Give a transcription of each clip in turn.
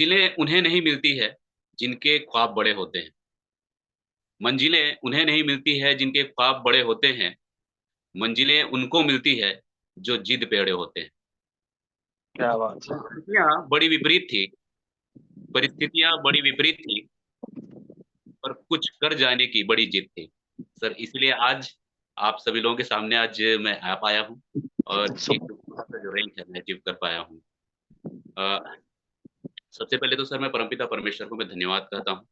मंजिलें उन्हें नहीं मिलती है जिनके ख्वाब बड़े होते हैं। मंजिलें उन्हें नहीं मिलती है जिनके ख्वाब बड़े होते हैं। मंजिलें उनको मिलती है जो जिद पे अड़े होते हैं। क्या बात है। परिस्थितियां बड़ी विपरीत थी। परिस्थितियां बड़ी विपरीत थी, पर कुछ कर जाने की बड़ी जिद थी। सर, इसलिए आज आप सभी लोगों के सामने आज मैं आ पाया हूँ और एक छोटा सा जो रैंक है मैं अचीव कर पाया हूँ। अ, सबसे पहले तो सर मैं परमपिता परमेश्वर को मैं धन्यवाद कहता हूँ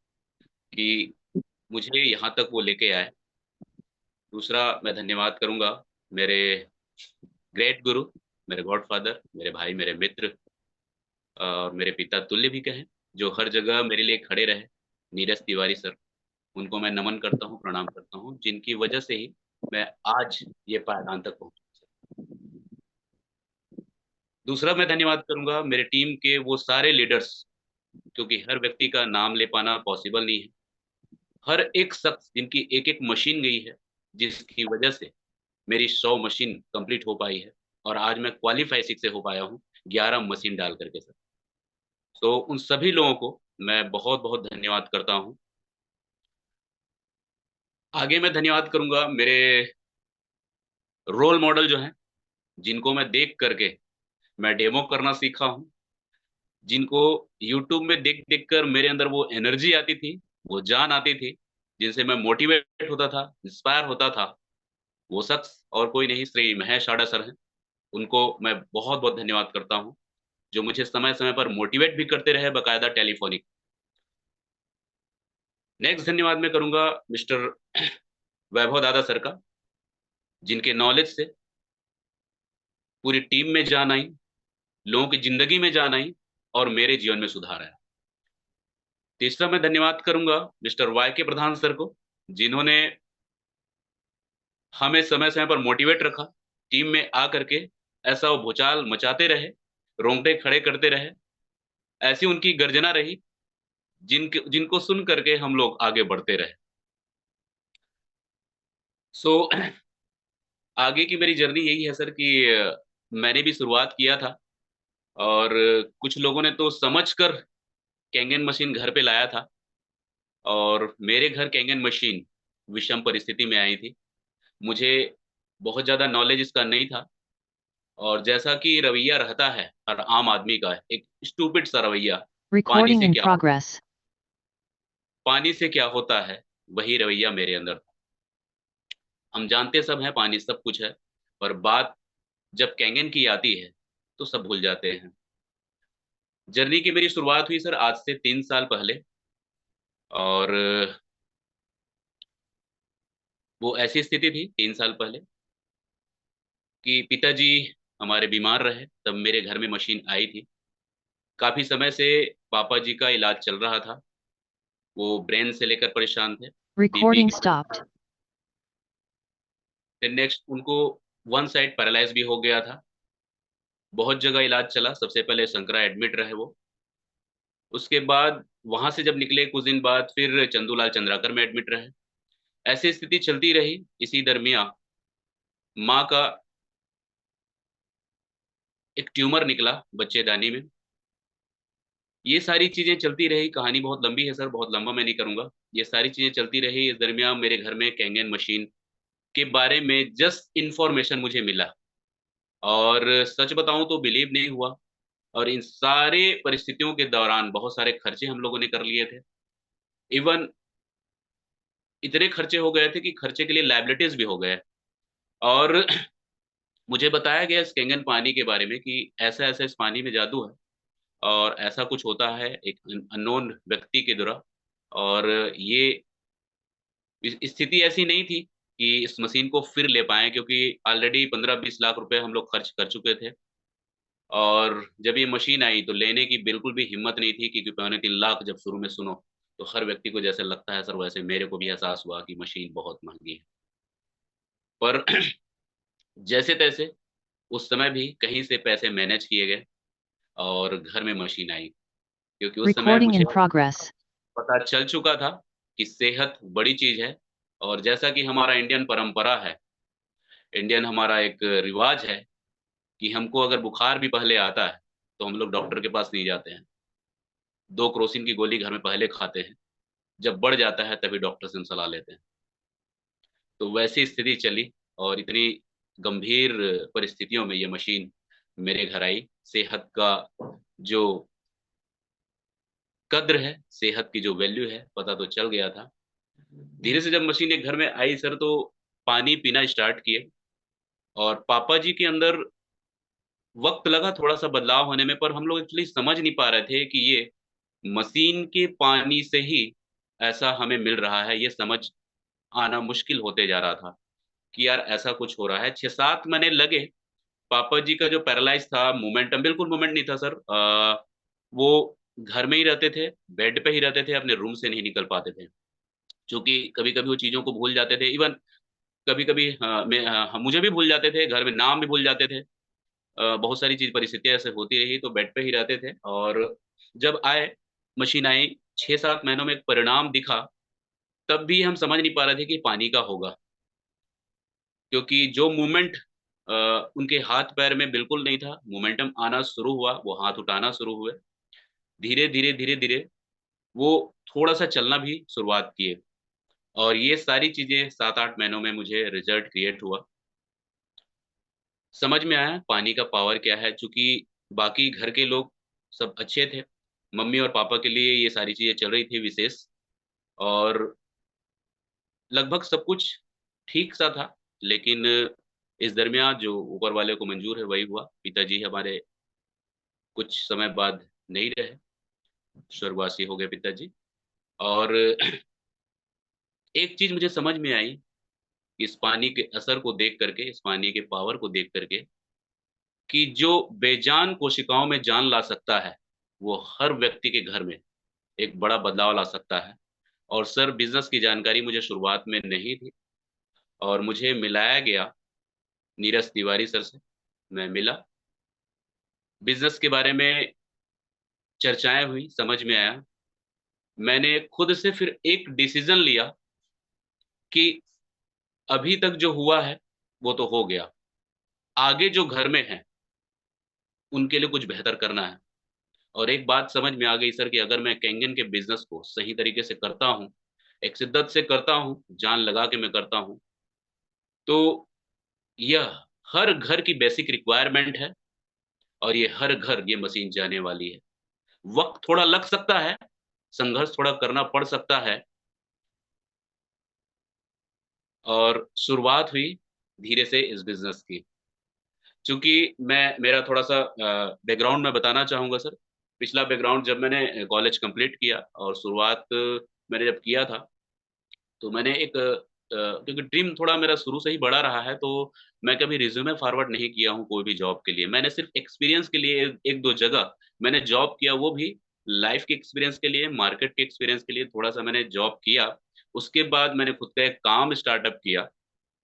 कि मुझे यहाँ तक वो लेके आए। दूसरा मैं धन्यवाद करूंगा मेरे ग्रेट गुरु, मेरे गॉडफादर, मेरे भाई, मेरे मित्र और मेरे पिता तुल्य भी कहें, जो हर जगह मेरे लिए खड़े रहे। नीरज तिवारी सर, उनको मैं नमन करता हूँ, प्रणाम करता हूँ, जिनकी वजह से ही मैं आज ये पायदान तक पहुंचा। दूसरा मैं धन्यवाद करूंगा मेरे टीम के वो सारे लीडर्स, क्योंकि हर व्यक्ति का नाम ले पाना पॉसिबल नहीं है। हर एक शख्स जिनकी एक एक मशीन गई है, जिसकी वजह से मेरी 100 मशीन कंप्लीट हो पाई है और आज मैं क्वालिफाई 6 से हो पाया हूँ 11 मशीन डाल करके सर। तो उन सभी लोगों को मैं बहुत बहुत धन्यवाद करता हूँ। आगे मैं धन्यवाद करूंगा मेरे रोल मॉडल जो हैं, जिनको मैं देख करके मैं डेमो करना सीखा हूँ, जिनको यूट्यूब में देख देख कर मेरे अंदर वो एनर्जी आती थी, वो जान आती थी, जिनसे मैं मोटिवेट होता था, इंस्पायर होता था। वो शख्स और कोई नहीं, श्री महेश आडा सर हैं। उनको मैं बहुत बहुत धन्यवाद करता हूँ, जो मुझे समय समय पर मोटिवेट भी करते रहे, बकायदा टेलीफोनिक। नेक्स्ट धन्यवाद मैं करूंगा मिस्टर वैभव दादा सर का, जिनके नॉलेज से पूरी टीम में जान आई, लोगों की जिंदगी में जान आई और मेरे जीवन में सुधार आया। तीसरा मैं धन्यवाद करूंगा मिस्टर वाई के प्रधान सर को, जिन्होंने हमें समय समय पर मोटिवेट रखा, टीम में आ करके ऐसा वो भूचाल मचाते रहे, रोंगटे खड़े करते रहे। ऐसी उनकी गर्जना रही जिनको सुन करके हम लोग आगे बढ़ते रहे। सो आगे की मेरी जर्नी यही है सर कि मैंने भी शुरुआत किया था और कुछ लोगों ने तो समझ कर कैंगन मशीन घर पे लाया था और मेरे घर कैंगन मशीन विषम परिस्थिति में आई थी। मुझे बहुत ज़्यादा नॉलेज इसका नहीं था और जैसा कि रवैया रहता है हर आम आदमी का, एक स्टूपिड सा रवैया, पानी Recording से in क्या progress. पानी से क्या होता है, वही रवैया मेरे अंदर था। हम जानते सब हैं पानी सब कुछ है, पर बात जब कैंगन की आती है तो सब भूल जाते हैं। जर्नी की मेरी शुरुआत हुई सर आज से 3 साल पहले और वो ऐसी स्थिति थी 3 साल पहले कि पिताजी हमारे बीमार रहे, तब मेरे घर में मशीन आई थी। काफी समय से पापा जी का इलाज चल रहा था, वो ब्रेन से लेकर परेशान थे, बीपी Recording की। stopped. फिर नेक्स्ट उनको वन साइड पैरालाइज भी हो गया था। बहुत जगह इलाज चला, सबसे पहले शंकरा एडमिट रहे वो। उसके बाद वहां से जब निकले कुछ दिन बाद फिर चंदूलाल चंद्राकर में एडमिट रहे। ऐसी स्थिति चलती रही। इसी दरमियान माँ का एक ट्यूमर निकला बच्चेदानी में। ये सारी चीजें चलती रही, कहानी बहुत लंबी है सर, बहुत लंबा मैं नहीं करूंगा। ये सारी चीजें चलती रही, इस दरमियान मेरे घर में कैंगन मशीन के बारे में जस्ट इंफॉर्मेशन मुझे मिला और सच बताऊं तो बिलीव नहीं हुआ। और इन सारे परिस्थितियों के दौरान बहुत सारे खर्चे हम लोगों ने कर लिए थे। इवन इतने खर्चे हो गए थे कि खर्चे के लिए लाइबिलिटीज भी हो गए। और मुझे बताया गया इस कैंगन पानी के बारे में कि ऐसा ऐसा इस पानी में जादू है और ऐसा कुछ होता है एक अननोन व्यक्ति के द्वारा। और ये स्थिति ऐसी नहीं थी कि इस मशीन को फिर ले पाए, क्योंकि ऑलरेडी 15-20 लाख रुपए हम लोग खर्च कर चुके थे। और जब ये मशीन आई तो लेने की बिल्कुल भी हिम्मत नहीं थी, क्योंकि 2.25 लाख जब शुरू में सुनो तो हर व्यक्ति को जैसे लगता है सर, वैसे मेरे को भी एहसास हुआ कि मशीन बहुत महंगी है। पर जैसे तैसे उस समय भी कहीं से पैसे मैनेज किए गए और घर में मशीन आई, क्योंकि उस समय Recording मुझे in progress. पता चल चुका था कि सेहत बड़ी चीज है। और जैसा कि हमारा इंडियन परंपरा है, इंडियन हमारा एक रिवाज है कि हमको अगर बुखार भी पहले आता है तो हम लोग डॉक्टर के पास नहीं जाते हैं। 2 क्रोसिन की गोली घर में पहले खाते हैं, जब बढ़ जाता है तभी डॉक्टर से हम सलाह लेते हैं। तो वैसी स्थिति चली और इतनी गंभीर परिस्थितियों में ये मशीन मेरे घर आई। सेहत का जो कद्र है, सेहत की जो वैल्यू है, पता तो चल गया था। धीरे से जब मशीन एक घर में आई सर, तो पानी पीना स्टार्ट किए और पापा जी के अंदर वक़्त लगा थोड़ा-सा बदलाव होने में, पर हम लोग एक्चुअली समझ नहीं पा रहे थे कि ये मशीन के पानी से ही ऐसा हमें मिल रहा है, ये समझ आना मुश्किल होते जा रहा था कि यार ऐसा कुछ हो रहा है। 6-7 महीने लगे। पापा जी का जो पैरालाइज़ था, मोमेंटम बिल्कुल मूवमेंट नहीं था सर। वो घर में ही रहते थे, बेड पे ही रहते थे, अपने रूम से नहीं निकल पाते थे। चूँकि कभी-कभी वो चीज़ों को भूल जाते थे। इवन कभी-कभी मुझे भी भूल जाते थे, घर में नाम भी भूल जाते थे। बहुत सारी चीज़ परिस्थितियाँ ऐसे होती रही, तो बेड पे ही रहते थे और जब आए, मशीन आई, 6-7 महीनों में एक परिणाम दिखा, तब भी हम समझ नहीं पा रहे थे कि पानी का होगा। क्योंकि जो मूवमेंट उनके हाथ-पैर में बिल्कुल नहीं था, मोमेंटम आना शुरू हुआ, वो हाथ उठाना शुरू हुए। धीरे-धीरे, धीरे-धीरे वो थोड़ा-सा चलना भी शुरुआत किए और ये सारी चीज़ें 7-8 महीनों में मुझे रिज़ल्ट क्रिएट हुआ। समझ में आया पानी का पावर क्या है, चूँकि बाकी घर के लोग सब अच्छे थे। मम्मी और पापा के लिए ये सारी चीज़ें चल रही थी विशेष और लगभग सब कुछ ठीक-सा था, लेकिन इस दरमियान जो ऊपर वाले को मंज़ूर है वही हुआ। पिताजी हमारे कुछ समय बाद नहीं रहे, स्वर्गवासी हो गए पिताजी और एक चीज़ मुझे समझ में आई, इस पानी के असर को देख कर के, इस पानी के पावर को देख कर के कि जो बेजान कोशिकाओं में जान ला सकता है, वो हर व्यक्ति के घर में एक बड़ा बदलाव ला सकता है। और सर बिज़नेस की जानकारी मुझे शुरुआत में नहीं थी और मुझे मिलाया गया नीरज तिवारी सर से। मैं मिला, बिज़नेस के बारे में चर्चाएँ हुई, समझ में आया। मैंने खुद से फिर एक डिसीज़न लिया कि अभी तक जो हुआ है, वो तो हो गया। आगे जो घर में हैं, उनके लिए कुछ बेहतर करना है। और एक बात समझ में आ गई सर कि अगर मैं केंगन के बिज़नेस को सही तरीके से करता हूँ, एक शिद्दत से करता हूँ, जान लगा के मैं करता हूँ, तो यह हर घर की बेसिक रिक्वायरमेंट है और ये हर घर ये मशीन जाने वाली है। वक़्त थोड़ा लग सकता है, संघर्ष थोड़ा करना पड़ सकता है और शुरुआत हुई धीरे से इस बिज़नेस की। चूँकि मेरा थोड़ा-सा बैकग्राउंड मैं बताना चाहूँगा सर। पिछला बैकग्राउंड जब मैंने कॉलेज कंप्लीट किया और शुरुआत मैंने जब किया था, तो मैंने एक क्योंकि ड्रीम थोड़ा मेरा शुरू से ही बड़ा रहा है, तो मैं कभी रिज़्यूमे फॉरवर्ड नहीं किया हूँ कोई भी जॉब के लिए। मैंने सिर्फ़ एक्सपीरियंस के लिए 1-2 जगह मैंने जॉब किया, वो भी लाइफ़ के एक्सपीरियंस के लिए, मार्केट के एक्सपीरियंस के लिए थोड़ा-सा मैंने जॉब किया। उसके बाद मैंने खुद का एक काम स्टार्टअप किया।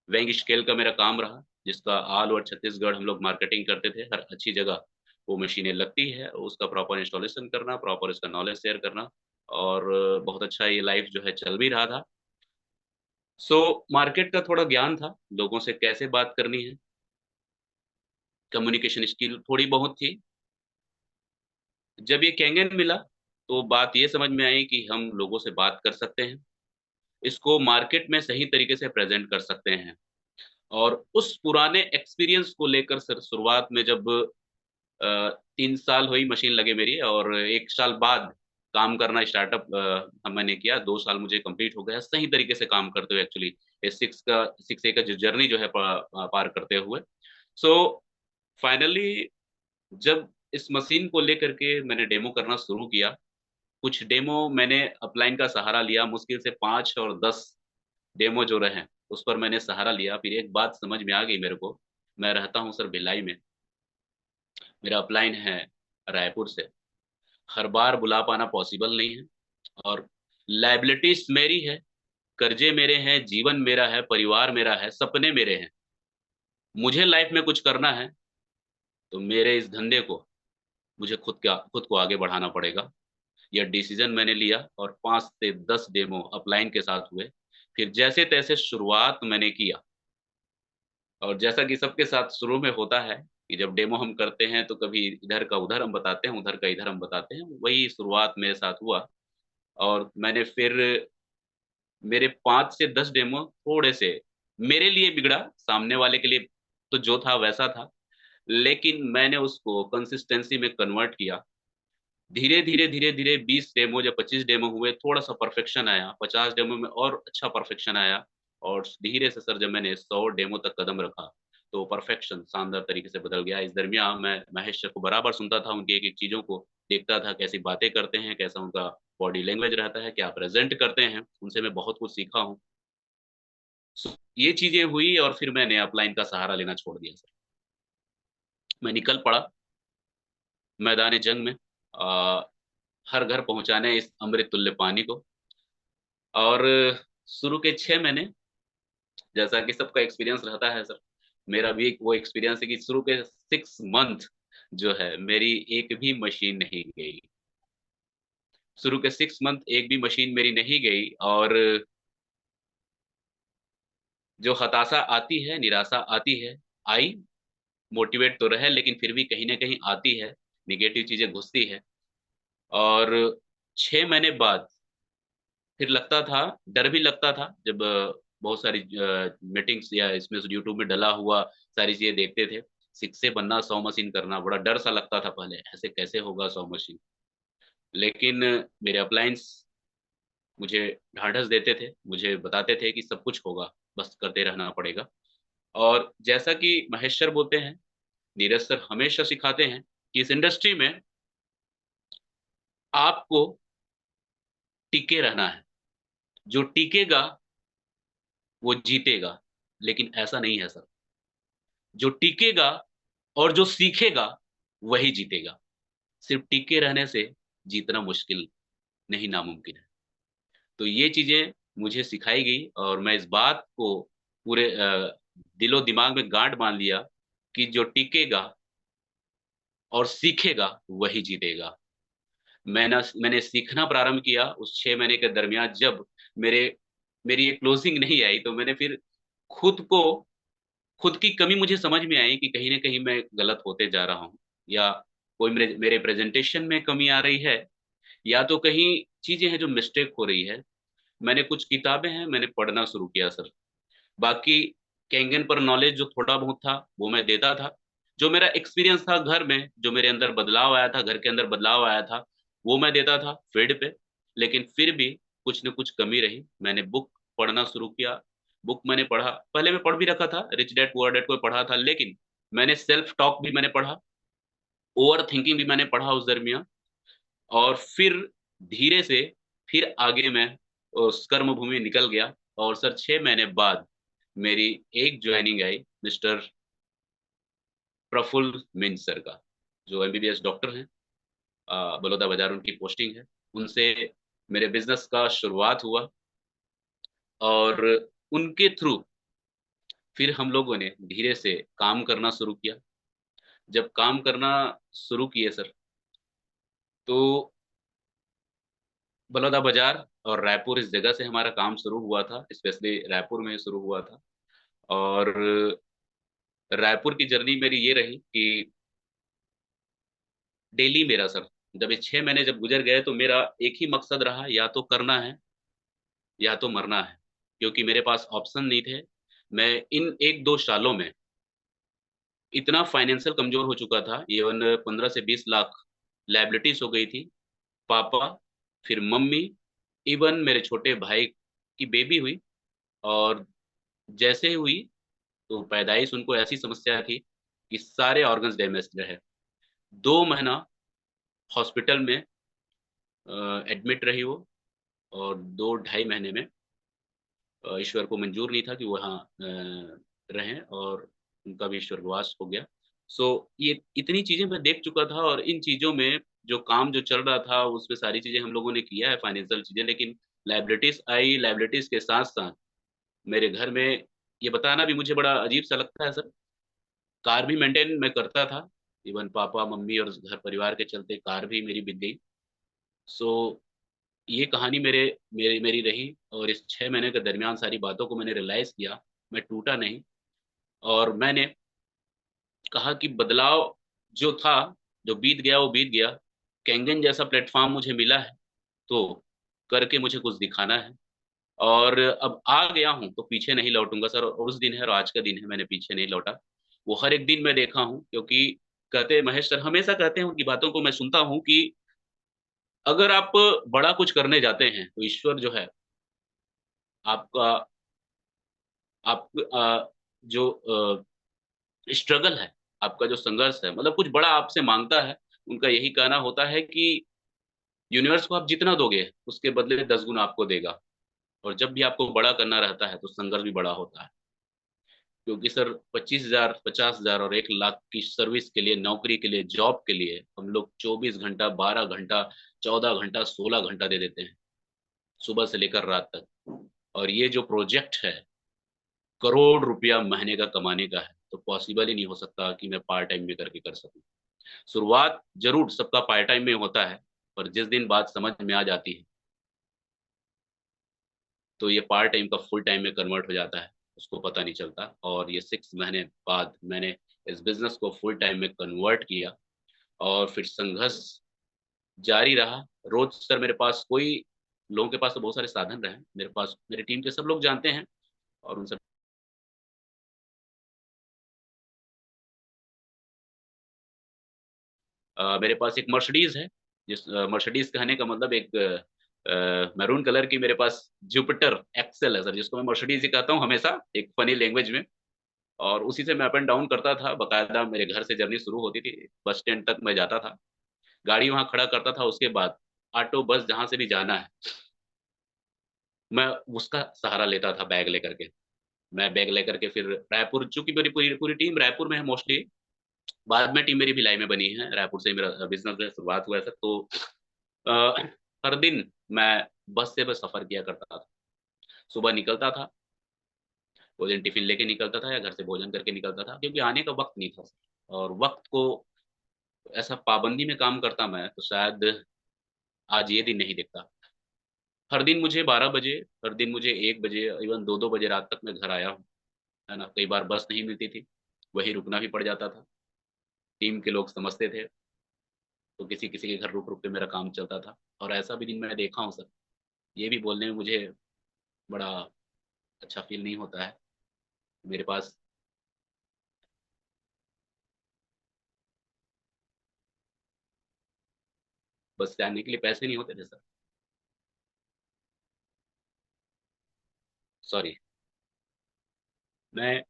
वेंग स्केल का मेरा काम रहा, जिसका ऑल ओवर छत्तीसगढ़ हम लोग मार्केटिंग करते थे, हर अच्छी जगह वो मशीनें लगती है, उसका प्रॉपर इंस्टॉलेशन करना, प्रॉपर उसका नॉलेज शेयर करना और बहुत अच्छा ये लाइफ जो है चल भी रहा था। सो मार्केट का थोड़ा ज्ञान था, लोगों से कैसे बात करनी है, कम्युनिकेशन स्किल थोड़ी बहुत थी। जब ये कैंगन मिला, तो बात ये समझ में आई कि हम लोगों से बात कर सकते हैं, इसको मार्केट में सही तरीके से प्रेज़ेंट कर सकते हैं और उस पुराने एक्सपीरियंस को लेकर सर शुरुआत में जब 3 साल हुई मशीन लगे मेरी और 1 साल बाद काम करना स्टार्टअप मैंने किया, 2 साल मुझे कंप्लीट हो गया सही तरीके से काम करते हुए एक्चुअली। ये 6 ए का जो जर्नी जो है पार करते हुए। सो फाइनली जब इस मशीन को लेकर के मैंने डेमो करना शुरू किया, कुछ डेमो मैंने अपलाइन का सहारा लिया, मुश्किल से 5 और 10 डेमो जो रहे, उस पर मैंने सहारा लिया। फिर एक बात समझ में आ गई मेरे को, मैं रहता हूँ सर भिलाई में, मेरा अपलाइन है रायपुर से। हर बार बुला पाना पॉसिबल नहीं है और लायबिलिटीज़ मेरी है, कर्ज़े मेरे हैं, जीवन मेरा है, परिवार मेरा है, सपने मेरे हैं। मुझे लाइफ़ में कुछ करना है, तो मेरे इस धंधे को मुझे खुद को आगे बढ़ाना पड़ेगा। यह डिसीज़न मैंने लिया और 5 से 10 डेमो अपलाइन के साथ हुए। फिर जैसे-तैसे शुरुआत मैंने किया और जैसा कि सबके साथ शुरू में होता है, कि जब डेमो हम करते हैं तो कभी इधर का उधर हम बताते हैं, उधर का इधर हम बताते हैं। वही शुरुआत मेरे साथ हुआ और मैंने फिर मेरे 5 से 10 डेमो थोड़े से मेरे लिए बिगड़ा, सामने वाले के लिए तो जो था वैसा था, लेकिन मैंने उसको कंसिस्टेंसी में कन्वर्ट किया। धीरे धीरे धीरे धीरे 20 डेमो या 25 डेमो हुए, थोड़ा सा परफेक्शन आया, 50 डेमो में और अच्छा परफेक्शन आया, और धीरे से सर जब मैंने 100 डेमो तक कदम रखा तो परफेक्शन शानदार तरीके से बदल गया। इस दरमियान मैं महेश सर को बराबर सुनता था, उनकी एक एक चीजों को देखता था, कैसी बातें करते हैं, कैसा उनका बॉडी लैंग्वेज रहता है, क्या प्रेजेंट करते हैं, उनसे मैं बहुत कुछ सीखा हूँ। ये चीजें हुई और फिर मैंने अपलाइन का सहारा लेना छोड़ दिया सर। मैं निकल पड़ा मैदान जंग में, हर घर पहुंचाने इस अमृत तुल्य पानी को। और शुरू के 6 महीने, जैसा कि सबका एक्सपीरियंस रहता है सर, मेरा भी एक वो एक्सपीरियंस है कि शुरू के 6 मंथ जो है मेरी एक भी मशीन नहीं गई। शुरू के 6 मंथ एक भी मशीन मेरी नहीं गई, और जो हताशा आती है, निराशा आती है, आई, मोटिवेट तो रहे लेकिन फिर भी कहीं ना कहीं आती है, निगेटिव चीजें घुसती है। और 6 महीने बाद फिर लगता था, डर भी लगता था, जब बहुत सारी मीटिंग्स या इसमें यूट्यूब में डला हुआ सारी चीजें देखते थे। 6 से बनना 100 मशीन करना बड़ा डर सा लगता था पहले, ऐसे कैसे होगा 100 मशीन। लेकिन मेरे अपलायंस मुझे ढाढ़स देते थे, मुझे बताते थे कि सब कुछ होगा, बस करते रहना पड़ेगा। और जैसा कि महेश सर बोलते हैं, नीरज सर हमेशा सिखाते हैं कि इस इंडस्ट्री में आपको टिके रहना है, जो टिकेगा वो जीतेगा। लेकिन ऐसा नहीं है सर, जो टिकेगा और जो सीखेगा वही जीतेगा। सिर्फ टिके रहने से जीतना मुश्किल नहीं, नामुमकिन है। तो ये चीजें मुझे सिखाई गई और मैं इस बात को पूरे दिलो दिमाग में गांठ बांध लिया कि जो टिकेगा और सीखेगा वही जीतेगा। मैंने सीखना प्रारंभ किया उस 6 महीने के दरमियान। जब मेरे मेरी एक क्लोजिंग नहीं आई तो मैंने फिर खुद को, खुद की कमी मुझे समझ में आई कि कहीं ना कहीं मैं गलत होते जा रहा हूँ, या कोई मेरे प्रेजेंटेशन में कमी आ रही है, या तो कहीं चीजें हैं जो मिस्टेक हो रही है। मैंने कुछ किताबें हैं, मैंने पढ़ना शुरू किया सर। बाकी कैंगन पर नॉलेज जो थोड़ा बहुत था वो मैं देता था। जो मेरा एक्सपीरियंस था घर में, जो मेरे अंदर बदलाव आया था, घर के अंदर बदलाव आया था, वो मैं देता था फील्ड पे। लेकिन फिर भी कुछ न कुछ कमी रही। मैंने बुक पढ़ना शुरू किया। बुक मैंने पढ़ा, पहले मैं पढ़ भी रखा था, रिच डैड पुअर डैड को पढ़ा था, लेकिन मैंने सेल्फ टॉक भी मैंने पढ़ा, ओवर थिंकिंग भी मैंने पढ़ा उस दरमियान। और फिर धीरे से फिर आगे मैं उस कर्म भूमि निकल गया। और सर 6 महीने बाद मेरी एक ज्वाइनिंग आई मिस्टर प्रफुल्ल मिंज सर का, जो एमबीबीएस डॉक्टर हैं, बलौदा बाजार उनकी पोस्टिंग है। उनसे मेरे बिजनेस का शुरुआत हुआ, और उनके थ्रू फिर हम लोगों ने धीरे से काम करना शुरू किया। जब काम करना शुरू किए सर, तो बलौदा बाजार और रायपुर इस जगह से हमारा काम शुरू हुआ था, स्पेशली रायपुर में शुरू हुआ था। और रायपुर की जर्नी मेरी ये रही कि डेली मेरा सर, जब ये 6 महीने जब गुजर गए तो मेरा एक ही मकसद रहा, या तो करना है या तो मरना है, क्योंकि मेरे पास ऑप्शन नहीं थे। मैं इन 1-2 सालों में इतना फाइनेंशियल कमजोर हो चुका था, इवन 15 से 20 लाख लाइबिलिटीज हो गई थी। पापा, फिर मम्मी, इवन मेरे छोटे भाई की बेबी हुई, और जैसे ही हुई तो पैदाइश उनको ऐसी समस्या थी कि सारे ऑर्गन्स डैमेज रहे। 2 महीना हॉस्पिटल में एडमिट रही वो, और 2-2.5 महीने में ईश्वर को मंजूर नहीं था कि वो वहाँ रहें, और उनका भी स्वर्गवास हो गया। सो ये इतनी चीजें मैं देख चुका था, और इन चीजों में जो काम जो चल रहा था उसमें सारी चीजें हम लोगों ने किया है, फाइनेंशियल चीजें। लेकिन लाइबिलिटीज आई, लाइबिलिटीज के साथ साथ मेरे घर में, ये बताना भी मुझे बड़ा अजीब सा लगता है सर, कार भी मेंटेन मैं करता था। इवन पापा मम्मी और घर परिवार के चलते कार भी मेरी बिक गई। सो ये कहानी मेरे मेरी मेरी रही, और इस 6 महीने के दरमियान सारी बातों को मैंने रियलाइज किया। मैं टूटा नहीं, और मैंने कहा कि बदलाव जो था, जो बीत गया वो बीत गया। कैंगन जैसा प्लेटफॉर्म मुझे मिला है, तो करके मुझे कुछ दिखाना है। और अब आ गया हूं तो पीछे नहीं लौटूंगा सर। और उस दिन है और आज का दिन है, मैंने पीछे नहीं लौटा। वो हर एक दिन मैं देखा हूं, क्योंकि कहते महेश सर हमेशा कहते हैं, उनकी बातों को मैं सुनता हूं कि अगर आप बड़ा कुछ करने जाते हैं तो ईश्वर जो है आपका, आप जो स्ट्रगल है, आपका जो संघर्ष है, मतलब कुछ बड़ा आपसे मांगता है। उनका यही कहना होता है कि यूनिवर्स को आप जितना दोगे उसके बदले 10 गुना आपको देगा। और जब भी आपको बड़ा करना रहता है तो संघर्ष भी बड़ा होता है। क्योंकि सर 25,000, 50,000 और 1 लाख की सर्विस के लिए, नौकरी के लिए, जॉब के लिए हम लोग 24 घंटा, 12 घंटा, 14 घंटा, 16 घंटा दे देते हैं, सुबह से लेकर रात तक। और ये जो प्रोजेक्ट है, करोड़ रुपया महीने का कमाने का है, तो पॉसिबल ही नहीं हो सकता कि मैं पार्ट टाइम में करके कर सकूं। शुरुआत जरूर सबका पार्ट टाइम में होता है, पर जिस दिन बात समझ में आ जाती है तो ये पार्ट टाइम का फुल टाइम में कन्वर्ट हो जाता है, उसको पता नहीं चलता। और ये 6 महीने बाद मैंने इस बिजनेस को फुल टाइम में कन्वर्ट किया। और फिर संघर्ष जारी रहा। रोज सर मेरे पास कोई, लोगों के पास तो बहुत सारे साधन रहे, मेरे पास मेरी टीम के सब लोग जानते हैं। और उन सब मेरे पास एक मर्सिडीज है, जिस मर्सिडीज कहने का मतलब एक मैरून कलर की मेरे पास जुपिटर एक्सेल है सर, जिसको मैं मर्सिडीज ही कहता हूँ हमेशा, एक फनी लैंग्वेज में। और उसी से मैं अप एंड डाउन करता था, बकायदा मेरे घर से जर्नी शुरू होती थी, बस स्टैंड तक मैं जाता था, गाड़ी वहां खड़ा करता था। उसके बाद ऑटो बस जहां से भी जाना है, मैं उसका सहारा लेता था बैग लेकर के। मैं बैग लेकर के फिर रायपुर, चूंकि मेरी पूरी पूरी टीम रायपुर में है मोस्टली, बाद में टीम मेरी भिलाई में बनी है, रायपुर से ही मेरा बिजनेस में शुरुआत हुआ है सर। तो अ, हर दिन मैं बस से बस सफर किया करता था। सुबह निकलता था, वो दिन टिफिन लेके निकलता था या घर से भोजन करके निकलता था, क्योंकि आने का वक्त नहीं था। और वक्त को ऐसा पाबंदी में काम करता मैं, तो शायद आज ये दिन नहीं दिखता। हर दिन मुझे 12 बजे, हर दिन मुझे 1 बजे, इवन 2-2 बजे रात तक मैं घर आया हूँ, है ना। कई बार बस नहीं मिलती थी, वहीं रुकना भी पड़ जाता था। टीम के लोग समझते थे, तो किसी किसी के घर रुक रुक के मेरा काम चलता था। और ऐसा भी दिन मैं देखा हूँ सर, ये भी बोलने में मुझे बड़ा अच्छा फील नहीं होता है। मेरे पास बस जाने के लिए पैसे नहीं होते थे सर। सॉरी। मैं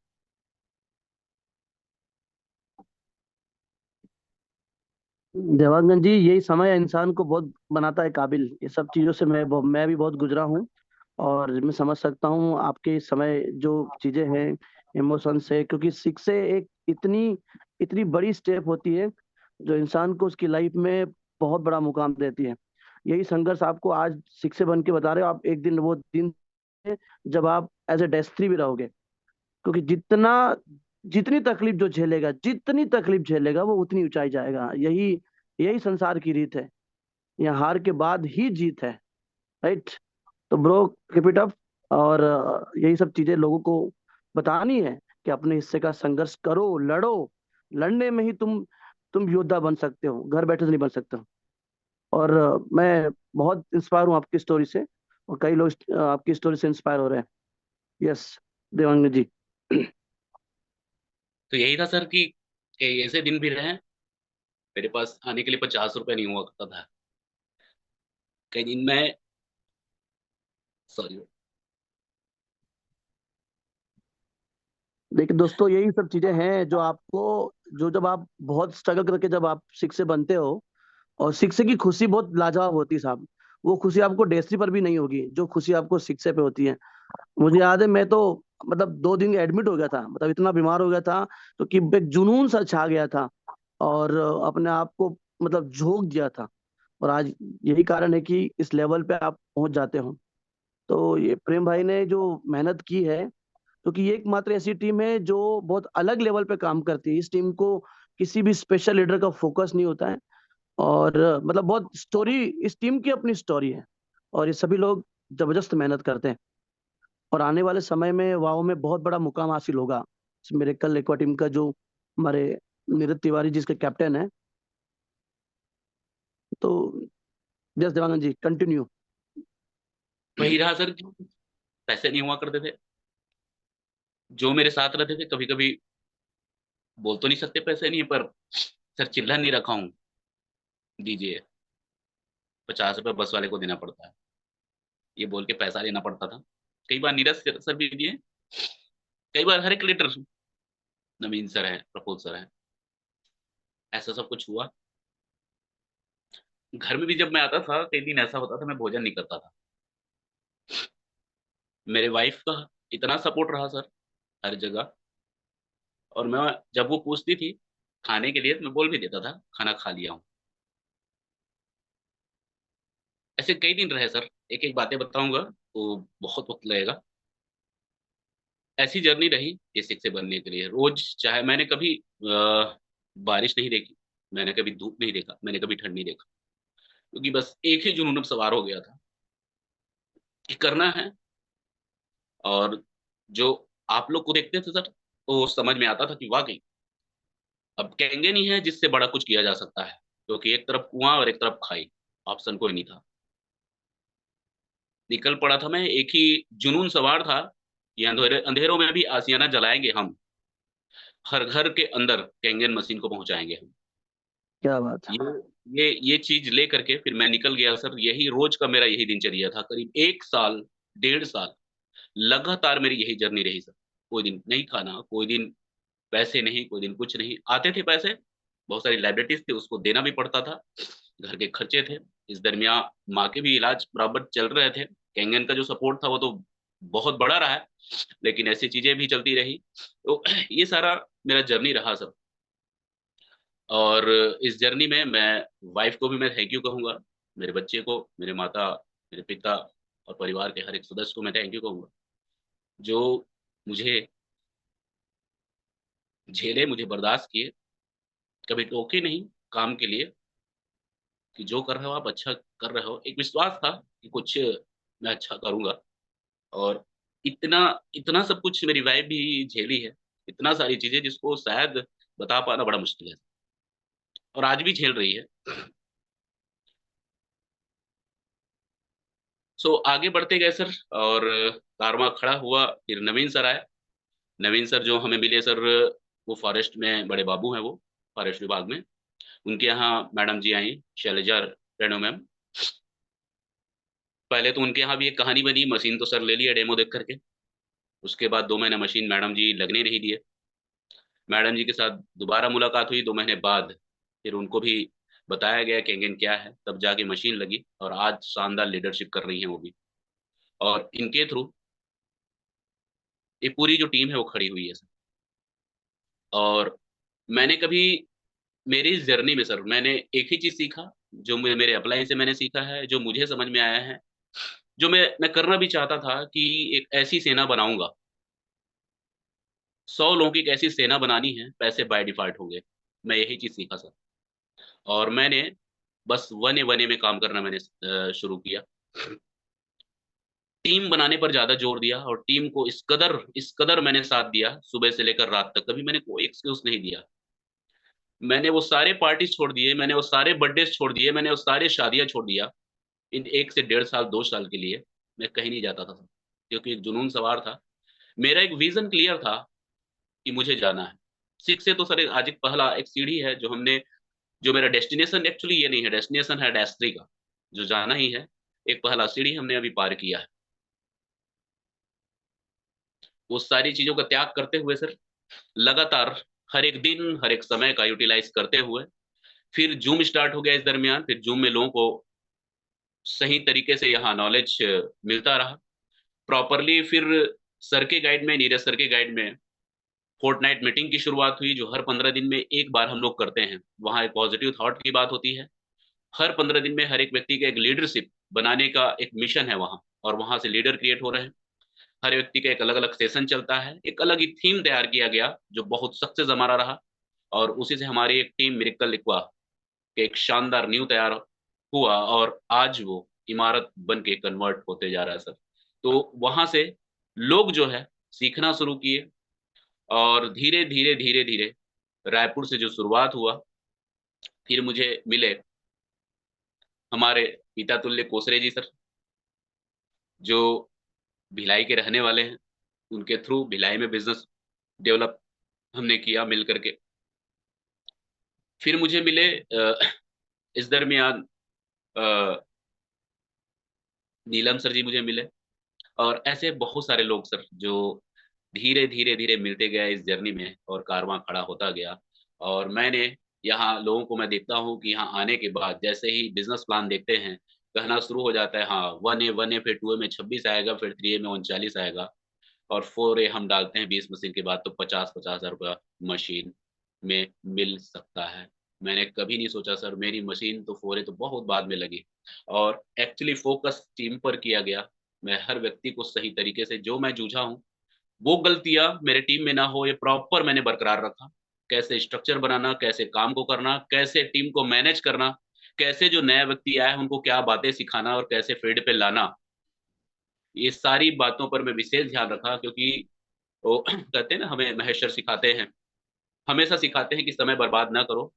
देवांगन जी, यही समय इंसान को बहुत बनाता है काबिल। ये सब चीजों से मैं भी बहुत गुजरा हूँ। और मैं समझ सकता हूँ आपके इस समय जो चीजें हैं, इमोशन से, क्योंकि सिक्स से एक इतनी इतनी बड़ी स्टेप होती है जो इंसान को उसकी लाइफ में बहुत बड़ा मुकाम देती है। यही संघर्ष आपको आज सिक्स से बन के बता रहे हो। आप एक दिन वो दिन है जब आप एज ए डेस्ट्री भी रहोगे, क्योंकि जितनी तकलीफ जो झेलेगा, जितनी तकलीफ झेलेगा, वो उतनी ऊंचाई जाएगा। यही यही संसार की रीत है। यहाँ हार के बाद ही जीत है। राइट। तो ब्रो, कीप इट अप। और यही सब चीजें लोगों को बतानी है कि अपने हिस्से का संघर्ष करो, लड़ो। लड़ने में ही तुम योद्धा बन सकते हो, घर बैठे तो नहीं बन सकते हो। और मैं बहुत इंस्पायर हूँ आपकी स्टोरी से। और कई लोग आपकी स्टोरी से इंस्पायर हो रहे हैं। यस, देवांग जी। तो यही था सर कि ऐसे दिन भी रहे। मेरे पास आने के लिए 50 रुपये नहीं हुआ करता था। कई दिन मैं, सॉरी। देखिए दोस्तों, यही सब चीजें हैं जो आपको, जो जब आप बहुत स्ट्रगल करके जब आप सिक्स से बनते हो, और सिक्से की खुशी बहुत लाजवाब होती है साहब। वो खुशी आपको डेस्टी पर भी नहीं होगी जो खुशी आपको सिक्से पे होती है। मुझे याद है, मैं तो मतलब 2 दिन एडमिट हो गया था, मतलब इतना बीमार हो गया था, तो कि एक जुनून सा छा गया था। और अपने आप को मतलब झोंक दिया था। और आज यही कारण है कि इस लेवल पे आप पहुंच जाते हो। तो ये प्रेम भाई ने जो मेहनत की है, क्योंकि ये एकमात्र ऐसी टीम है जो बहुत अलग लेवल पे काम करती है। इस टीम को किसी भी स्पेशल लीडर का फोकस नहीं होता है। और मतलब बहुत स्टोरी, इस टीम की अपनी स्टोरी है। और ये सभी लोग जबरदस्त मेहनत करते हैं। और आने वाले समय में वाओ में बहुत बड़ा मुकाम हासिल होगा। मेरे कल एक्वा टीम का जो हमारे नीरज तिवारी जिसके कैप्टन है। तो जस देवानंद जी कंटिन्यू। वही रहा सर, पैसे नहीं हुआ करते थे। जो मेरे साथ रहते थे, कभी कभी बोल तो नहीं सकते पैसे नहीं है, पर सर चिल्ला नहीं रखा हूँ, दीजिए, 50 रुपये बस वाले को देना पड़ता है, ये बोल के पैसा लेना पड़ता था। कई बार नीरज सर भी दिए, कई बार हर एक लीडर, नवीन सर है, प्रफुल्ल सर है, ऐसा सब कुछ हुआ। घर में भी जब मैं आता था, कई दिन ऐसा होता था मैं भोजन नहीं करता था। मेरे वाइफ का इतना सपोर्ट रहा सर, हर जगह। और मैं, जब वो पूछती थी खाने के लिए, तो मैं बोल भी देता था खाना खा लिया हूँ। ऐसे कई दिन रहे सर, एक एक बातें बताऊंगा तो बहुत वक्त लगेगा। ऐसी जर्नी रही ए6 से बनने के लिए। रोज, चाहे मैंने कभी बारिश नहीं देखी, मैंने कभी धूप नहीं देखा, मैंने कभी ठंड नहीं देखा, क्योंकि बस एक ही जुनून में सवार हो गया था कि करना है। और जो आप लोग को देखते थे सर, तो समझ में आता था कि वाकई अब कहेंगे नहीं है जिससे बड़ा कुछ किया जा सकता है, क्योंकि एक तरफ कुआं और एक तरफ खाई, ऑप्शन कोई नहीं था। निकल पड़ा था मैं, एक ही जुनून सवार था कि अंधेरों में भी आसियाना जलाएंगे हम, हर घर के अंदर कैंगन मशीन को पहुंचाएंगे हम। क्या बात है। ये चीज ले करके फिर मैं निकल गया सर। यही रोज का मेरा यही दिनचर्या था, करीब 1 साल, 1.5 साल लगातार मेरी यही जर्नी रही सर। कोई दिन नहीं खाना, कोई दिन पैसे नहीं, कोई दिन कुछ नहीं। आते थे पैसे, बहुत सारी लाइबिलिटीज थी, उसको देना भी पड़ता था, घर के खर्चे थे। इस दरमियान माँ के भी इलाज बराबर चल रहे थे। कैंगन का जो सपोर्ट था वो तो बहुत बड़ा रहा है, लेकिन ऐसी चीजें भी चलती रही। तो ये सारा मेरा जर्नी रहा सर। और इस जर्नी में मैं वाइफ को भी मैं थैंक यू कहूंगा, मेरे बच्चे को, मेरे माता, मेरे पिता और परिवार के हर एक सदस्य को मैं थैंक यू कहूंगा, जो मुझे झेले, मुझे बर्दाश्त किए, कभी टोके नहीं काम के लिए, कि जो कर रहे हो आप अच्छा कर रहे हो। एक विश्वास था कि कुछ मैं अच्छा करूंगा। और इतना इतना सब कुछ मेरी वाइफ भी झेली है, इतना सारी चीजें जिसको शायद बता पाना बड़ा मुश्किल है, और आज भी झेल रही है। सो आगे बढ़ते गए सर, और कारवां खड़ा हुआ। फिर नवीन सर आए। नवीन सर जो हमें मिले सर, वो फॉरेस्ट में बड़े बाबू हैं, वो फॉरेस्ट विभाग में। उनके यहाँ मैडम जी आई, शैलजा रेणु मैम। पहले तो उनके यहाँ भी एक कहानी बनी, मशीन तो सर ले लिया डेमो देख करके। उसके बाद 2 महीने मशीन मैडम जी लगने नहीं दिए। मैडम जी के साथ दोबारा मुलाकात हुई 2 महीने बाद, फिर उनको भी बताया गया कि एंगन क्या है, तब जाके मशीन लगी। और आज शानदार लीडरशिप कर रही हैं वो भी। और इनके थ्रू ये पूरी जो टीम है वो खड़ी हुई है सर। और मैंने कभी, मेरी इस जर्नी में सर, मैंने एक ही चीज सीखा, जो मेरे अप्लाई से मैंने सीखा है, जो मुझे समझ में आया है, जो मैं करना भी चाहता था, कि एक ऐसी सेना बनाऊंगा, 100 लोगों की एक ऐसी सेना बनानी है, पैसे बाय डिफॉल्ट होंगे। मैं यही चीज सीखा सर। और मैंने बस वने वने में काम करना मैंने शुरू किया। टीम बनाने पर ज्यादा जोर दिया, और टीम को इस कदर मैंने साथ दिया, सुबह से लेकर रात तक। कभी मैंने कोई एक्सक्यूज नहीं दिया। मैंने वो सारे पार्टीज छोड़ दिए, मैंने वो सारे बर्थडे छोड़ दिए, मैंने वो सारे शादियां छोड़ दिया। इन 1 से 1.5 साल, 2 साल के लिए मैं कहीं नहीं जाता था, क्योंकि एक जुनून सवार था। मेरा एक विजन क्लियर था कि मुझे जाना है। सिख से तो सर आज एक पहला एक सीढ़ी है जो हमने, जो मेरा डेस्टिनेशन एक्चुअली ये नहीं है, डेस्टिनेशन है डेस्ट्री का, जो जाना ही है। एक पहला सीढ़ी हमने अभी पार किया है। वो सारी चीजों का त्याग करते हुए सर, लगातार हर एक दिन, हर एक समय का यूटिलाइज करते हुए, फिर जूम स्टार्ट हो गया इस दरमियान। फिर जूम में लोगों को सही तरीके से यहाँ नॉलेज मिलता रहा प्रॉपरली। फिर सर के गाइड में, नीरज सर के गाइड में फोर्टनाइट मीटिंग की शुरुआत हुई, जो हर 15 दिन में एक बार हम लोग करते हैं। वहाँ एक पॉजिटिव थॉट की बात होती है। हर 15 दिन में हर एक व्यक्ति का एक लीडरशिप बनाने का एक मिशन है वहाँ, और वहाँ से लीडर क्रिएट हो रहे हैं। हर व्यक्ति का एक अलग अलग सेशन चलता है, एक अलग ही थीम तैयार किया गया, जो बहुत सक्सेस हमारा रहा। और उसी से हमारी एक टीम मिरेकल लिखवा के एक शानदार न्यू तैयार हुआ, और आज वो इमारत बन के कन्वर्ट होते जा रहा है सर। तो वहां से लोग जो है सीखना शुरू किए, और धीरे धीरे धीरे धीरे रायपुर से जो शुरुआत हुआ, फिर मुझे मिले हमारे पिता तुल्य कोसरे जी सर, जो भिलाई के रहने वाले हैं। उनके थ्रू भिलाई में बिजनेस डेवलप हमने किया मिल करके। फिर मुझे मिले इस दरमियान नीलम सर जी मुझे मिले, और ऐसे बहुत सारे लोग सर, जो धीरे धीरे धीरे मिलते गए इस जर्नी में, और कारवां खड़ा होता गया। और मैंने यहाँ लोगों को मैं देखता हूँ कि यहाँ आने के बाद जैसे ही बिजनेस प्लान देखते हैं, कहना शुरू हो जाता है, हाँ 1A फिर 2A में 26 आएगा, फिर 3A में 39 आएगा, और 4A हम डालते हैं 20 मशीन के बाद, तो 50-50 हज़ार रुपया मशीन में मिल सकता है। मैंने कभी नहीं सोचा सर, मेरी मशीन तो 4A तो बहुत बाद में लगी, और एक्चुअली फोकस टीम पर किया गया। मैं हर व्यक्ति को सही तरीके से, जो मैं जूझा हूँ वो गलतियां मेरे टीम में ना हो, ये प्रॉपर मैंने बरकरार रखा। कैसे स्ट्रक्चर बनाना, कैसे काम को करना, कैसे टीम को मैनेज करना, कैसे जो नया व्यक्ति आया है उनको क्या बातें सिखाना, और कैसे फील्ड पे लाना, ये सारी बातों पर मैं विशेष ध्यान रखा। क्योंकि वो कहते हैं ना, हमें महेश्वर सिखाते हैं, हमेशा सिखाते हैं कि समय बर्बाद ना करो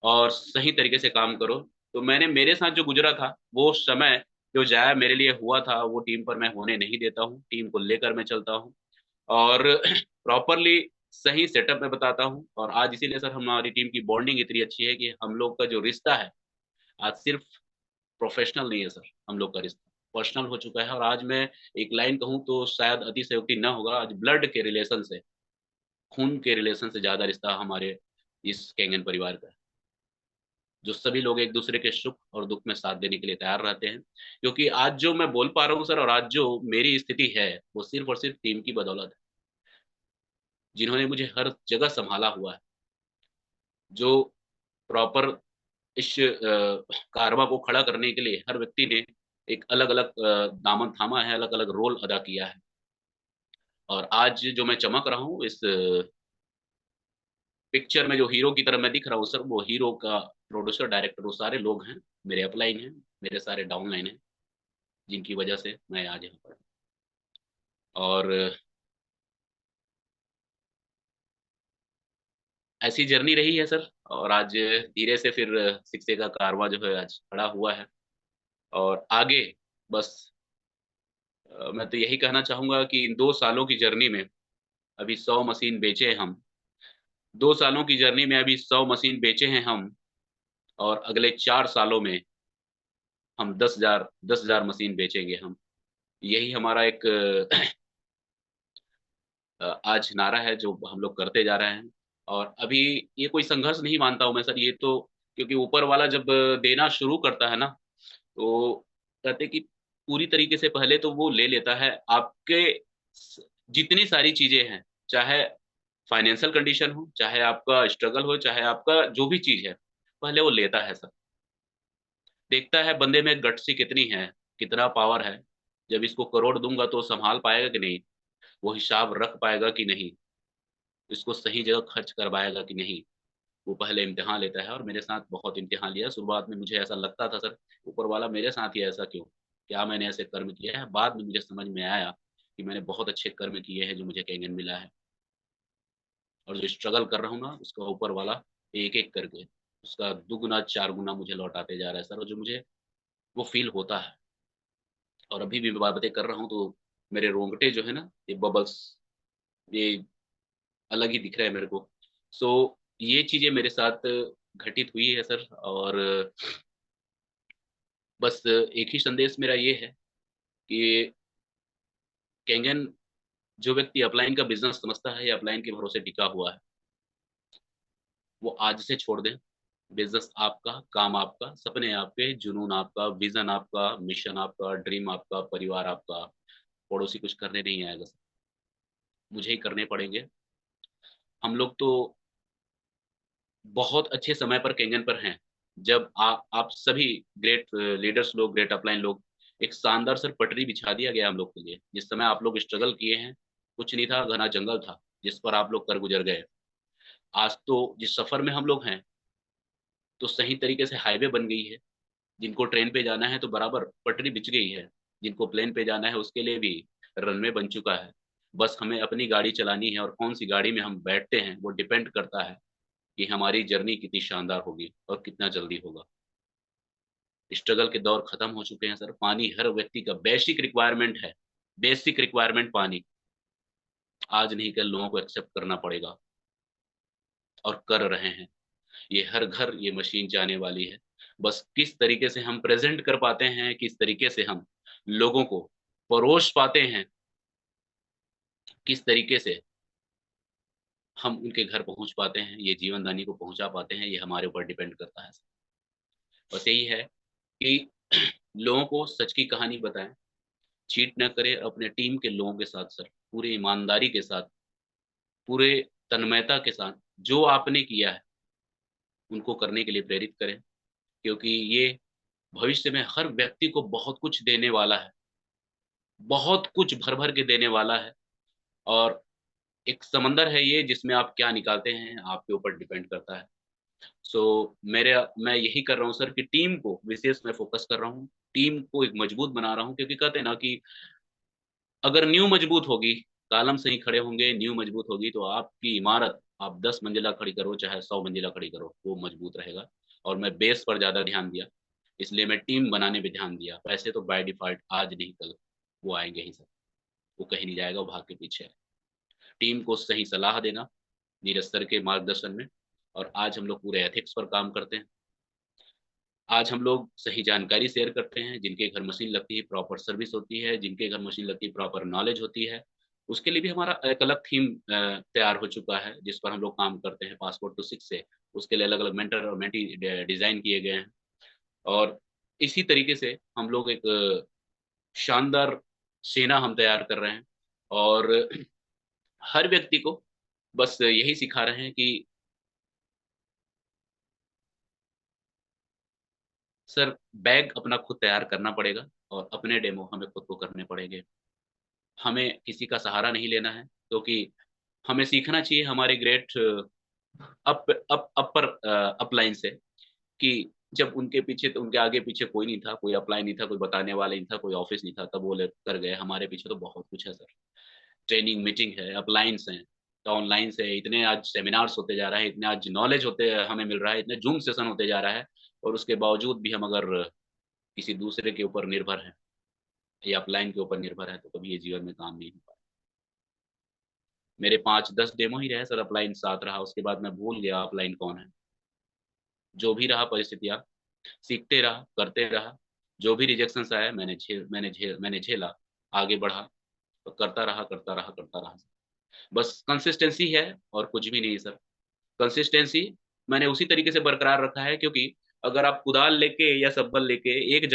और सही तरीके से काम करो। तो मैंने, मेरे साथ जो गुजरा था वो समय जो जाया मेरे लिए हुआ था, वो टीम पर मैं होने नहीं देता हूँ। टीम को लेकर मैं चलता हूँ, और प्रॉपरली सही सेटअप में बताता हूँ। और आज इसीलिए सर हमारी टीम की बॉन्डिंग इतनी अच्छी है कि हम लोग का जो रिश्ता है आज सिर्फ प्रोफेशनल नहीं है सर, हम लोग का रिश्ता पर्सनल हो चुका है। और आज मैं एक लाइन कहूँ तो शायद अतिशयोक्ति न होगा, आज ब्लड के रिलेशन से, खून के रिलेशन से ज्यादा रिश्ता हमारे इस केंगन परिवार का है, जो सभी लोग एक दूसरे के सुख और दुख में साथ देने के लिए तैयार रहते हैं। क्योंकि आज जो मैं बोल पा रहा हूँ सर, और आज जो मेरी स्थिति है, वो सिर्फ और सिर्फ टीम की बदौलत है, जिन्होंने मुझे हर जगह संभाला हुआ है, जो प्रॉपर इस कारवा को खड़ा करने के लिए हर व्यक्ति ने एक अलग अलग दामन थामा है, अलग अलग रोल अदा किया है। और आज जो मैं चमक रहा हूँ इस पिक्चर में, जो हीरो की तरह मैं दिख रहा हूँ सर, वो हीरो का प्रोड्यूसर डायरेक्टर वो सारे लोग हैं, मेरे अपलाइन हैं, मेरे सारे डाउनलाइन हैं, जिनकी वजह से मैं आज यहाँ पर हूँ। और ऐसी जर्नी रही है सर। और आज धीरे से फिर शिक्षे का कारवां जो है आज खड़ा हुआ है, और आगे बस मैं तो यही कहना चाहूंगा कि इन 2 सालों की जर्नी में अभी 100 मशीन बेचे हैं हम। 2 सालों की जर्नी में अभी 100 मशीन बेचे हैं हम, और अगले 4 सालों में हम 10,000 मशीन बेचेंगे हम। यही हमारा एक आज नारा है जो हम लोग करते जा रहे हैं। और अभी ये कोई संघर्ष नहीं मानता हूं मैं सर, ये तो क्योंकि ऊपर वाला जब देना शुरू करता है ना, तो कहते कि पूरी तरीके से पहले तो वो ले लेता है आपके जितनी सारी चीजें हैं, चाहे फाइनेंशियल कंडीशन हो, चाहे आपका स्ट्रगल हो, चाहे आपका जो भी चीज है, पहले वो लेता है सर। देखता है बंदे में गट्सी कितनी है, कितना पावर है, जब इसको करोड़ दूंगा तो संभाल पाएगा कि नहीं, वो हिसाब रख पाएगा कि नहीं, इसको सही जगह खर्च करवाएगा कि नहीं, वो पहले इम्तिहान लेता है। और मेरे साथ बहुत इम्तिहान लिया। शुरुआत में मुझे ऐसा लगता था सर, ऊपर वाला मेरे साथ ही ऐसा क्यों, क्या मैंने ऐसे कर्म किए हैं। बाद में मुझे समझ में आया कि मैंने बहुत अच्छे कर्म किए हैं जो मुझे कैंगन मिला है, और जो स्ट्रगल कर रहा हूँ ना, उसका ऊपर वाला एक एक करके उसका दुगुना 4 गुना मुझे लौटाते जा रहा है सर। और जो मुझे वो फील होता है, और अभी भी मैं बातें कर रहा हूँ तो मेरे रोंगटे जो है ना, ये बबल्स, ये अलग ही दिख रहे हैं मेरे को। सो ये चीजें मेरे साथ घटित हुई है सर। और बस एक ही संदेश मेरा ये है कि कैंगन, जो व्यक्ति अपलाइन का बिजनेस समझता है या अपलाइन के भरोसे टिका हुआ है, वो आज से छोड़ दें। बिजनेस आपका, काम आपका, सपने आपके, जुनून आपका, विजन आपका, मिशन आपका, ड्रीम आपका, परिवार आपका, पड़ोसी कुछ करने नहीं आएगा सर, मुझे ही करने पड़ेंगे। हम लोग तो बहुत अच्छे समय पर कैंगन पर हैं, जब आप सभी ग्रेट लीडर्स लोग, ग्रेट अपलाइन लोग, एक शानदार सर पटरी बिछा दिया गया हम लोग के लिए। जिस समय आप लोग स्ट्रगल किए हैं, कुछ नहीं था, घना जंगल था जिस पर आप लोग कर गुजर गए। आज तो जिस सफर में हम लोग हैं, तो सही तरीके से हाईवे बन गई है। जिनको ट्रेन पे जाना है तो बराबर पटरी बिछ गई है, जिनको प्लेन पे जाना है उसके लिए भी रनवे बन चुका है। बस हमें अपनी गाड़ी चलानी है, और कौन सी गाड़ी में हम बैठते हैं वो डिपेंड करता है कि हमारी जर्नी कितनी शानदार होगी और कितना जल्दी होगा। स्ट्रगल के दौर खत्म हो चुके हैं सर। पानी हर व्यक्ति का बेसिक रिक्वायरमेंट है, बेसिक रिक्वायरमेंट पानी। आज नहीं कल लोगों को एक्सेप्ट करना पड़ेगा और कर रहे हैं। ये हर घर ये मशीन जाने वाली है। बस किस तरीके से हम प्रेजेंट कर पाते हैं, किस तरीके से हम लोगों को परोस पाते हैं, किस तरीके से हम उनके घर पहुंच पाते हैं, ये जीवनदानी को पहुंचा पाते हैं, ये हमारे ऊपर डिपेंड करता है। बस यही है कि लोगों को सच की कहानी बताएं, चीट न करें अपने टीम के लोगों के साथ सर, पूरी ईमानदारी के साथ, पूरे तन्मयता के साथ जो आपने किया है उनको करने के लिए प्रेरित करें, क्योंकि ये भविष्य में हर व्यक्ति को बहुत कुछ देने वाला है, बहुत कुछ भर भर के देने वाला है। और एक समंदर है ये, जिसमें आप क्या निकालते हैं आपके ऊपर डिपेंड करता है। सो मेरे मैं यही कर रहा हूँ सर कि टीम को विशेष मैं फोकस कर रहा हूँ, टीम को एक मजबूत बना रहा हूँ, क्योंकि कहते हैं ना कि अगर नींव मजबूत होगी, कालम सही खड़े होंगे, नींव मजबूत होगी, तो आपकी इमारत आप 10 मंजिला खड़ी करो चाहे 100 मंजिला खड़ी करो, वो मजबूत रहेगा। और मैं बेस पर ज्यादा ध्यान दिया, इसलिए मैं टीम बनाने पे ध्यान दिया। पैसे तो बाय डिफॉल्ट आज नहीं कल वो आएंगे ही सर, वो कहीं नहीं जाएगा, वो भाग के पीछे है। टीम को सही सलाह देना नीरज सर के मार्गदर्शन में। और आज हम लोग पूरे एथिक्स पर काम करते हैं। आज हम लोग सही जानकारी शेयर करते हैं, जिनके घर मशीन लगती है प्रॉपर सर्विस होती है, जिनके घर मशीन लगती है प्रॉपर नॉलेज होती है। उसके लिए भी हमारा एक अलग थीम तैयार हो चुका है, जिस पर हम लोग काम करते हैं पासपोर्ट टू सिक्स से। उसके लिए अलग अलग मेंटर और मेंटी डिजाइन किए गए हैं। और इसी तरीके से हम लोग एक शानदार सेना हम तैयार कर रहे हैं। और हर व्यक्ति को बस यही सिखा रहे हैं कि सर बैग अपना खुद तैयार करना पड़ेगा और अपने डेमो हमें खुद को करने पड़ेंगे। हमें किसी का सहारा नहीं लेना है, क्योंकि हमें सीखना चाहिए हमारे ग्रेट अप अप अपर अपलाइन से, कि जब उनके पीछे तो उनके आगे पीछे कोई नहीं था, कोई अप्लाई नहीं था, कोई बताने वाला नहीं था, कोई ऑफिस नहीं था, तब वो कर गए। हमारे पीछे तो बहुत कुछ है सर। ट्रेनिंग मीटिंग है, अप्लाइंस हैं, तो ऑनलाइन से इतने आज सेमिनार्स होते जा रहे हैं, इतने आज नॉलेज होते हमें मिल रहा है, इतने जूम सेशन होते जा रहा है। और उसके बावजूद भी हम अगर किसी दूसरे के ऊपर निर्भर हैं या अपलाइन के ऊपर निर्भर है, तो कभी ये जीवन में काम नहीं हो पाए। मेरे 5-10 डेमो ही रहे सर, अपलाइन साथ रहा, उसके बाद मैं भूल गया अपलाइन कौन है। जो भी रहा परिस्थितियां, सीखते रहा, करते रहा। जो भी रिजेक्शन आया मैंने झेला, आगे बढ़ा, तो करता रहा करता रहा करता रहा। बस कंसिस्टेंसी है और कुछ भी नहीं सर। कंसिस्टेंसी मैंने उसी तरीके से बरकरार रखा है, क्योंकि अगर आप कुदाल लेके या सब्बल लेके एक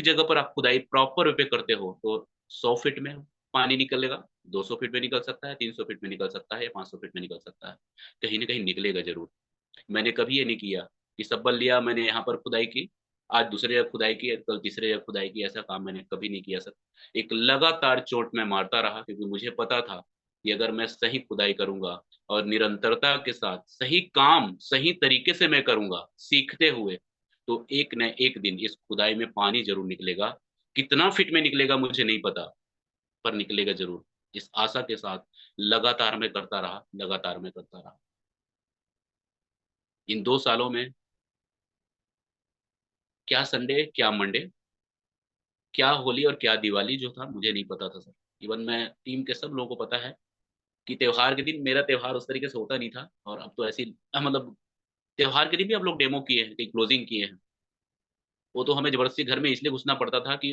जगह पर आप खुदाई प्रॉपर वे पे करते हो, तो 100 फीट में पानी निकलेगा, 200 फीट में निकल सकता है, 300 फीट में निकल सकता है, या 500 फीट में निकल सकता है। कहीं ना कहीं निकलेगा जरूर। मैंने कभी ये नहीं किया कि सब्बल लिया मैंने यहाँ पर खुदाई की, आज दूसरे जगह खुदाई की, कल तीसरे जगह खुदाई की, ऐसा काम मैंने कभी नहीं किया सर। एक लगातार चोट में मारता रहा, क्योंकि मुझे पता था कि अगर मैं सही खुदाई करूंगा और निरंतरता के साथ सही काम सही तरीके से मैं करूंगा सीखते हुए, तो एक न एक दिन इस खुदाई में पानी जरूर निकलेगा। कितना फिट में निकलेगा मुझे नहीं पता, पर निकलेगा जरूर। इस आशा के साथ लगातार मैं करता रहा, लगातार मैं करता रहा। इन 2 सालों में क्या संडे क्या मंडे, क्या होली और क्या दिवाली जो था मुझे नहीं पता था सर। इवन मैं टीम के सब लोगों को पता है कि त्योहार के दिन, मेरा त्योहार उस तरीके से होता नहीं था, और अब तो ऐसी मतलब त्योहार के दिन भी हम लोग डेमो किए हैं, कहीं क्लोजिंग किए हैं। वो तो हमें जबरदस्ती घर में इसलिए घुसना पड़ता था कि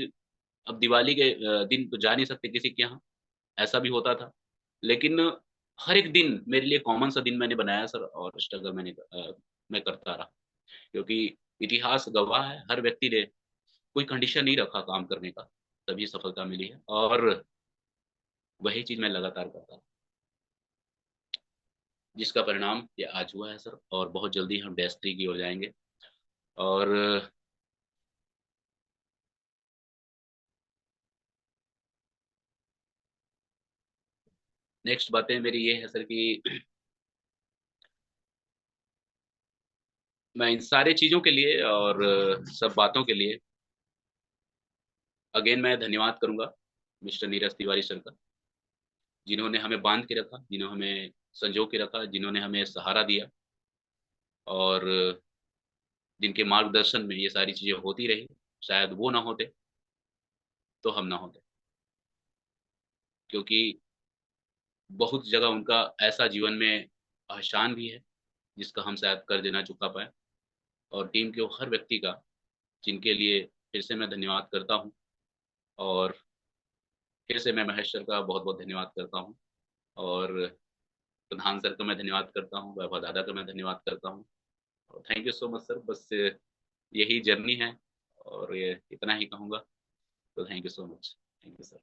अब दिवाली के दिन तो जा नहीं सकते किसी के यहाँ, ऐसा भी होता था। लेकिन हर एक दिन मेरे लिए कॉमन सा दिन मैंने बनाया सर, और स्ट्रगल मैं करता रहा, क्योंकि इतिहास गवाह है हर व्यक्ति ने कोई कंडीशन नहीं रखा काम करने का, तभी सफलता मिली है। और वही चीज मैं लगातार करता हूँ, जिसका परिणाम ये आज हुआ है सर। और बहुत जल्दी हम डैश 3 की ओर जाएंगे। और नेक्स्ट बातें मेरी ये है सर कि मैं इन सारे चीजों के लिए और सब बातों के लिए अगेन मैं धन्यवाद करूंगा मिस्टर नीरज तिवारी सर का, जिन्होंने हमें बांध के रखा, जिन्होंने हमें संजो के रखा, जिन्होंने हमें सहारा दिया, और जिनके मार्गदर्शन में ये सारी चीज़ें होती रही। शायद वो ना होते तो हम ना होते, क्योंकि बहुत जगह उनका ऐसा जीवन में एहसान भी है जिसका हम शायद कर्ज ना चुका पाए। और टीम के वो हर व्यक्ति का, जिनके लिए फिर से मैं धन्यवाद करता हूँ, और फिर से मैं महेश सर का बहुत बहुत धन्यवाद करता हूँ, और प्रधान सर का मैं धन्यवाद करता हूँ, वैभव दादा का मैं धन्यवाद करता हूँ। और thank you so much sir. बस यही जर्नी है, और ये इतना ही कहूँगा। तो thank you so much. Thank you sir.